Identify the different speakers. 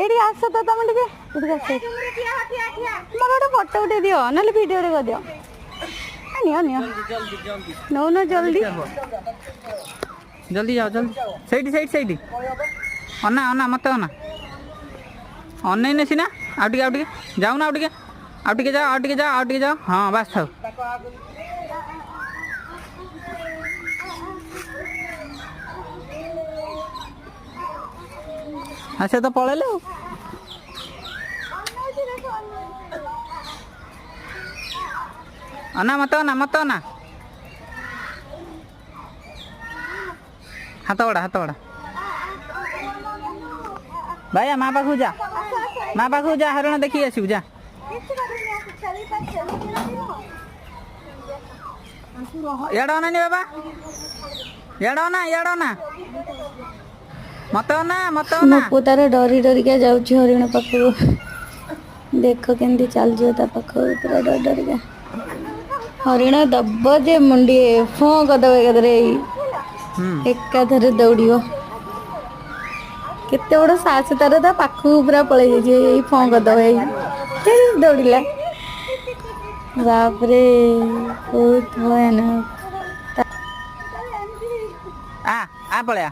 Speaker 1: AD आस तो तुम टिके मोर गोटे फोटो उठे दियो ना वीडियो कर दियो नियो नियो नो नो जल्दी
Speaker 2: जल्दी जाओ जल्दी सैडी सैडी सैडी अना अना मत अना अन सीना आउ टे जाऊ ना आउ टे जाओ आउ टे जाओ आउ टे जाओ हाँ बास थाओ हाँ से तो पलैले अना मत अना हाथ बड़ा भाई माँ पाखु जा हरिण देखी आसू जा याड अना नी बाबा याड अना मत अना
Speaker 1: पु तार डरी डरिका जाऊँ हरिण पाखु देख केमती चल पाख पूरा डर डरिका हरिण दब जे मुंडी फो कदब एकाथरे दौड़ केते बड़ साहस तार ता पाखु पूरा पलि जाइए फो कदब दौड़ला बापरे बहुत भयानक
Speaker 2: आ पलया